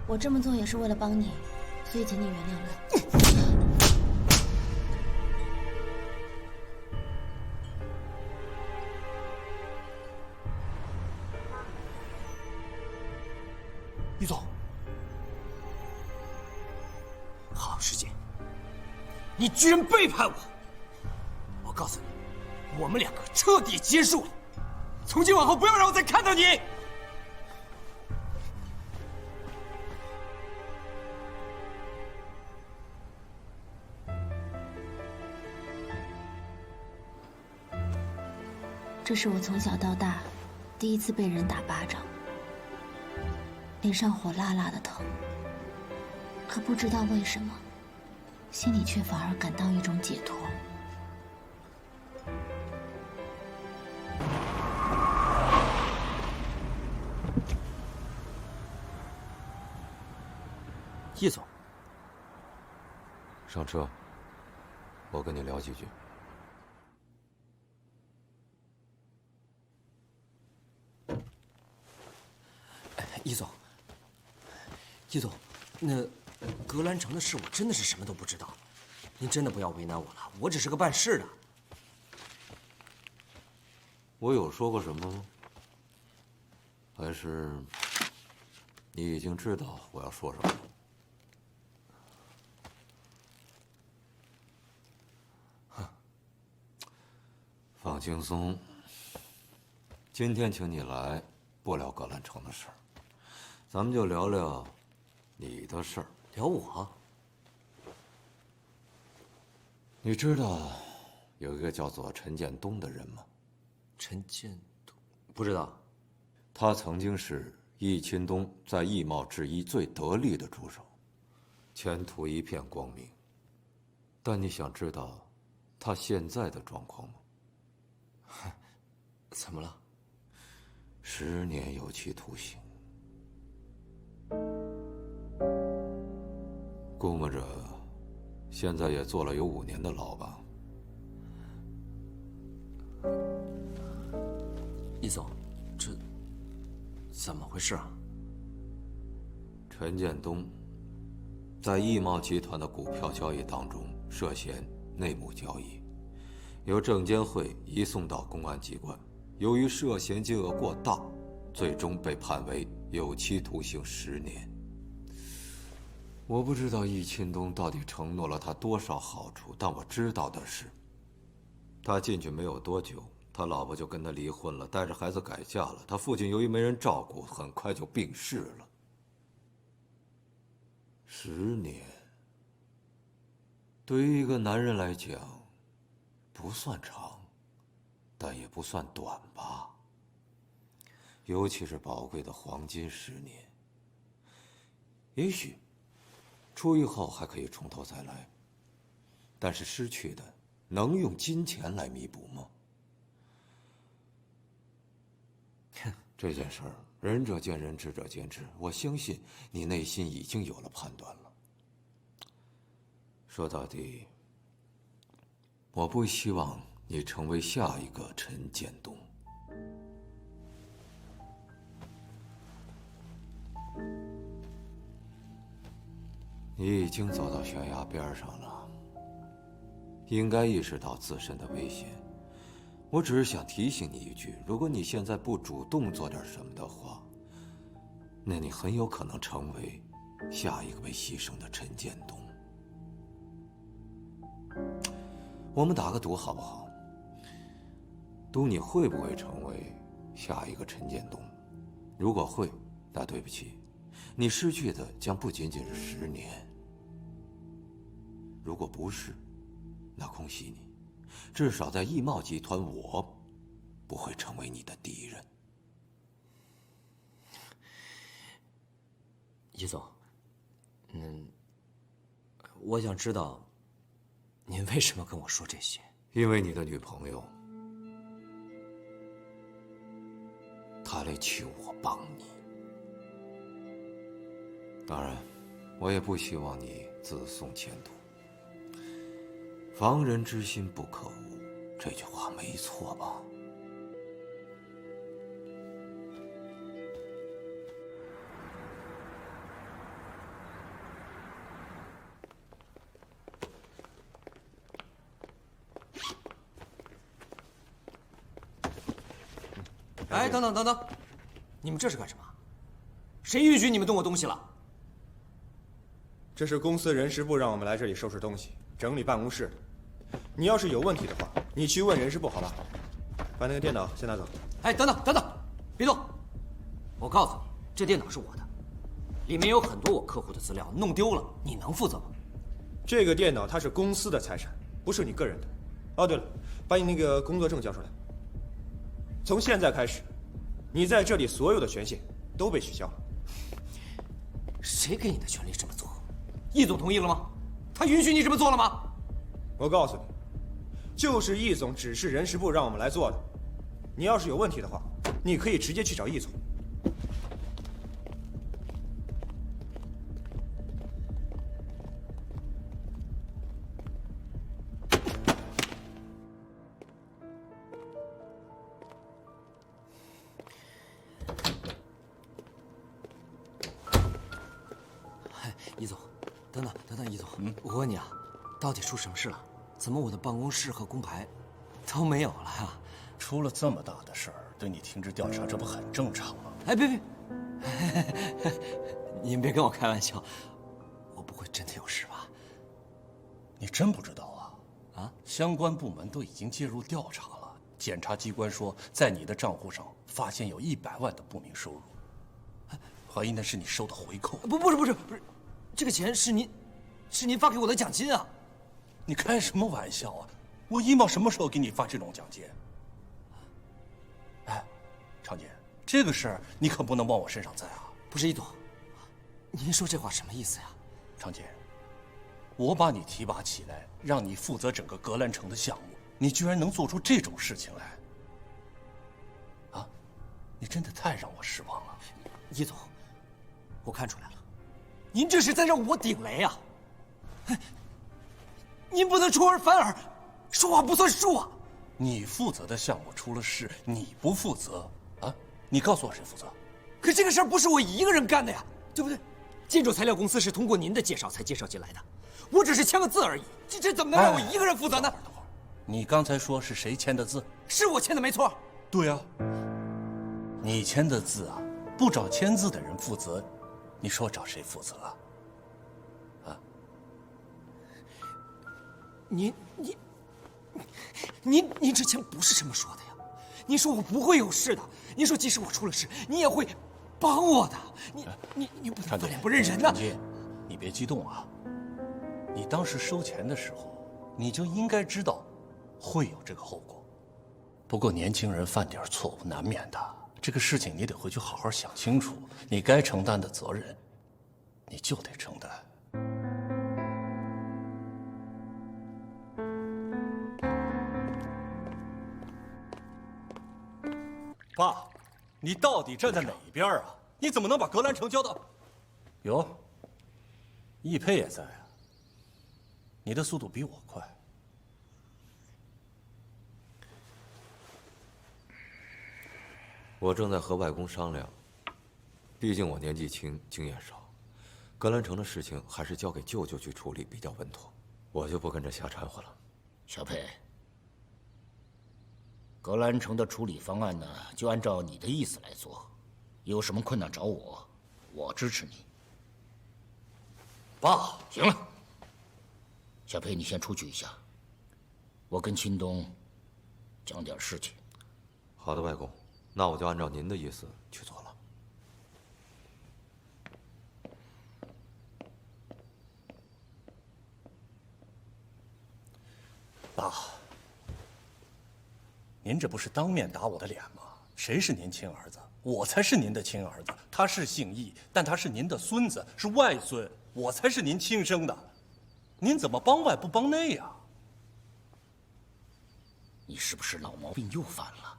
我这么做也是为了帮你，所以请你原谅我。于总，好时间，你居然背叛我！我告诉你，我们两个彻底结束了，从今往后不要让我再看到你。这是我从小到大第一次被人打巴掌，脸上火辣辣的疼，可不知道为什么，心里却反而感到一种解脱。叶总，上车，我跟你聊几句。易总，易总，那格兰城的事我真的是什么都不知道，您真的不要为难我了，我只是个办事的。我有说过什么吗？还是你已经知道我要说什么了？放轻松，今天请你来，不聊格兰城的事儿，咱们就聊聊你的事儿。聊我？你知道有一个叫做陈建东的人吗？陈建东，不知道。他曾经是易钦东在易贸制衣最得力的助手，前途一片光明。但你想知道他现在的状况吗？怎么了？10年有期徒刑，估摸着现在也坐了有5年的牢吧。易总，这怎么回事啊？陈建东在易贸集团的股票交易当中涉嫌内幕交易，由证监会移送到公安机关，由于涉嫌金额过大，最终被判为有期徒刑10年。我不知道易钦东到底承诺了他多少好处，但我知道的是，他进去没有多久，他老婆就跟他离婚了，带着孩子改嫁了。他父亲由于没人照顾，很快就病逝了。10年，对于一个男人来讲，不算长，但也不算短吧。尤其是宝贵的黄金10年。也许出狱后还可以从头再来，但是失去的能用金钱来弥补吗？这件事儿，仁者见仁，智者见智。我相信你内心已经有了判断了。说到底，我不希望你成为下一个陈建东。你已经走到悬崖边上了，应该意识到自身的危险。我只是想提醒你一句，如果你现在不主动做点什么的话，那你很有可能成为下一个被牺牲的陈建东。我们打个赌好不好？赌你会不会成为下一个陈建东？如果会，那对不起，你失去的将不仅仅是10年。如果不是，那恭喜你，至少在易贸集团，我不会成为你的敌人。易总，我想知道，您为什么跟我说这些？因为你的女朋友，她来求我帮你。当然，我也不希望你自送前途。防人之心不可无，这句话没错吧？哎，等等等等，你们这是干什么？谁允许你们动我东西了？这是公司人事部让我们来这里收拾东西、整理办公室的。你要是有问题的话，你去问人事部好吧？把那个电脑先拿走。哎，等等等等，别动！我告诉你，这电脑是我的，里面有很多我客户的资料，弄丢了，你能负责吗？这个电脑它是公司的财产，不是你个人的。哦，对了，把你那个工作证交出来。从现在开始，你在这里所有的权限都被取消了。谁给你的权利这么做？易总同意了吗？他允许你这么做了吗？我告诉你，就是易总指示人事部让我们来做的。你要是有问题的话，你可以直接去找易总。易总，等等，易总，我问你啊，到底出什么事了？怎么我的办公室和工牌都没有了呀？出了这么大的事儿，对你停止调查，这不很正常吗？哎，别，您别跟我开玩笑，我不会真的有事吧？你真不知道啊？啊，相关部门都已经介入调查了，检察机关说在你的账户上发现有100万的不明收入，怀疑那是你收的回扣。不是，这个钱是您发给我的奖金啊！你开什么玩笑啊？我易茂什么时候给你发这种奖金？哎，常姐，这个事儿你可不能往我身上栽啊！不是易总，您说这话什么意思呀？常姐，我把你提拔起来，让你负责整个格兰城的项目，你居然能做出这种事情来，啊？你真的太让我失望了。易总，我看出来了，您这是在让我顶雷啊！您不能出尔反尔，说话不算数啊！你负责的项目出了事，你不负责啊？你告诉我谁负责？可这个事儿不是我一个人干的呀，对不对？建筑材料公司是通过您的介绍才介绍进来的，我只是签个字而已，这怎么能让我一个人负责呢？等会儿，你刚才说是谁签的字？是我签的，没错。对啊，你签的字啊，不找签字的人负责，你说找谁负责啊？您之前不是这么说的呀？您说我不会有事的，您说即使我出了事，你也会帮我的。你不能翻脸不认人呐！常金，你别激动啊。你当时收钱的时候，你就应该知道会有这个后果。不过年轻人犯点错误难免的，这个事情你得回去好好想清楚，你该承担的责任，你就得承担。爸，你到底站在哪一边啊？你怎么能把格兰城交到？哟，易佩也在啊。你的速度比我快。我正在和外公商量，毕竟我年纪轻，经验少，格兰城的事情还是交给舅舅去处理比较稳妥，我就不跟着瞎掺和了。小佩，格兰城的处理方案呢，就按照你的意思来做，有什么困难找我，我支持你。爸，行了，小佩，你先出去一下，我跟秦东讲点事情。好的，外公，那我就按照您的意思去做了。爸，您这不是当面打我的脸吗？谁是您亲儿子？我才是您的亲儿子。他是姓易，但他是您的孙子，是外孙，我才是您亲生的。您怎么帮外不帮内呀？你是不是老毛病又犯了？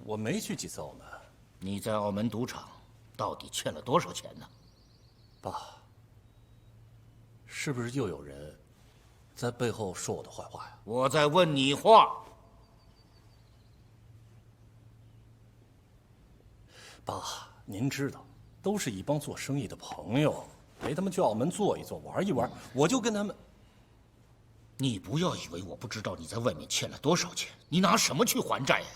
我没去几次澳门。你在澳门赌场到底欠了多少钱呢？爸，是不是又有人在背后说我的坏话呀？我在问你话。爸，您知道，都是一帮做生意的朋友，陪他们去澳门坐一坐，玩一玩，我就跟他们。你不要以为我不知道你在外面欠了多少钱，你拿什么去还债呀？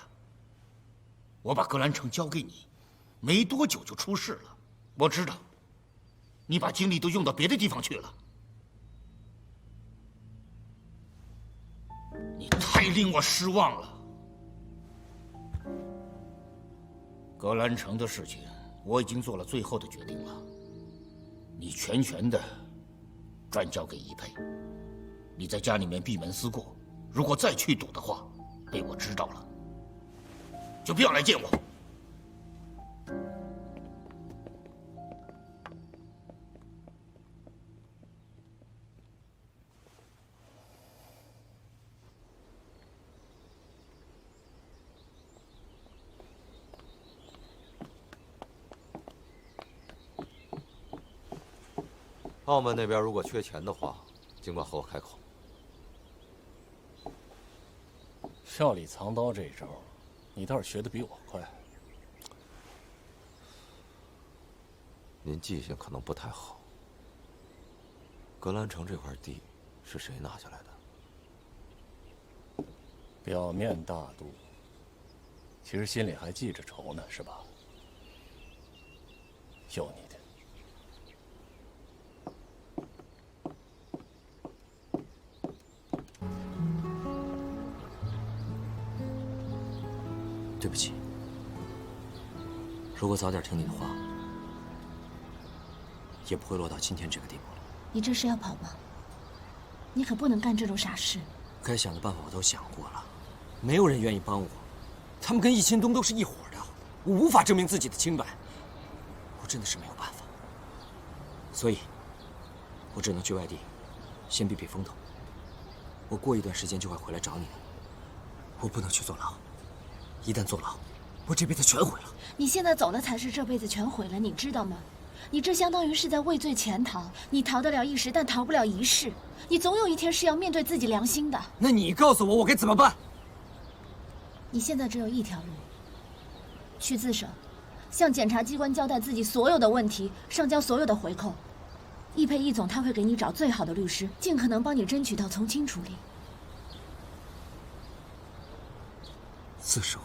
我把格兰城交给你，没多久就出事了。我知道，你把精力都用到别的地方去了。你太令我失望了。格兰城的事情，我已经做了最后的决定了。你全权的转交给一佩。你在家里面闭门思过，如果再去赌的话，被我知道了，就不要来见我。澳门那边如果缺钱的话，尽管和我开口。笑里藏刀这一招，你倒是学得比我快。您记性可能不太好。格兰城这块地是谁拿下来的？表面大度，其实心里还记着仇呢，是吧？有你的。对不起，如果早点听你的话，也不会落到今天这个地步了。你这是要跑吗？你可不能干这种傻事。该想的办法我都想过了，没有人愿意帮我。他们跟易钦东都是一伙的，我无法证明自己的清白，我真的是没有办法。所以，我只能去外地，先避避风头。我过一段时间就会回来找你的。我不能去坐牢。一旦坐牢，我这辈子全毁了。你现在走了才是这辈子全毁了，你知道吗？你这相当于是在畏罪潜逃，你逃得了一时，但逃不了一世。你总有一天是要面对自己良心的。那你告诉我，我该怎么办？你现在只有一条路：去自首，向检察机关交代自己所有的问题，上交所有的回扣。易佩易总他会给你找最好的律师，尽可能帮你争取到从轻处理。自首。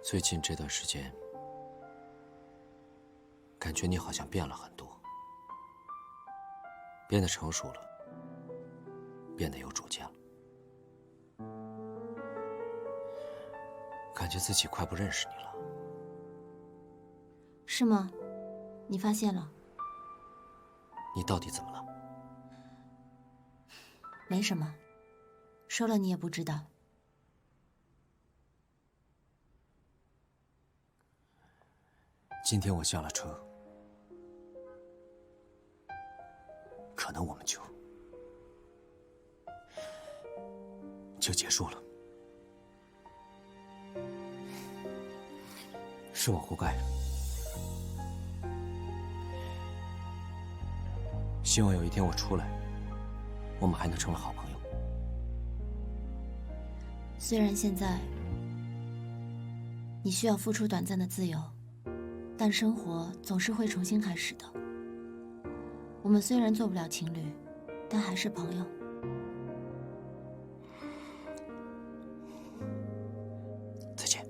最近这段时间，感觉你好像变了很多，变得成熟了，变得有主见了。感觉自己快不认识你了。是吗？你发现了？你到底怎么了？没什么，说了你也不知道。今天我下了车，可能我们就结束了。是我活该。希望有一天我出来，我们还能成为好朋友。虽然现在你需要付出短暂的自由，但生活总是会重新开始的。我们虽然做不了情侣，但还是朋友。再见。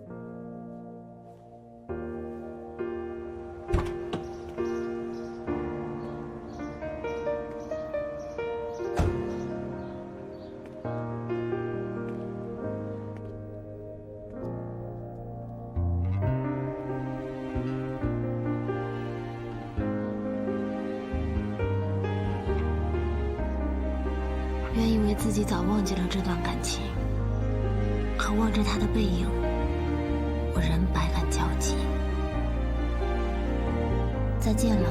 原以为自己早忘记了这段感情，可望着他的背影，我仍百感交集。再见了，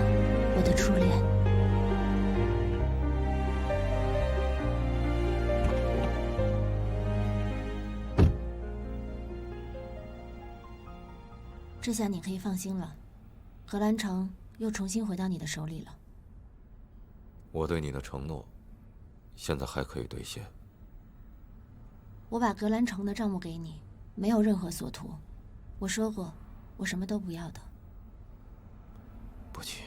我的初恋。这下你可以放心了，荷兰城又重新回到你的手里了。我对你的承诺，现在还可以兑现。我把格兰城的账目给你，没有任何所图。我说过，我什么都不要的。不急。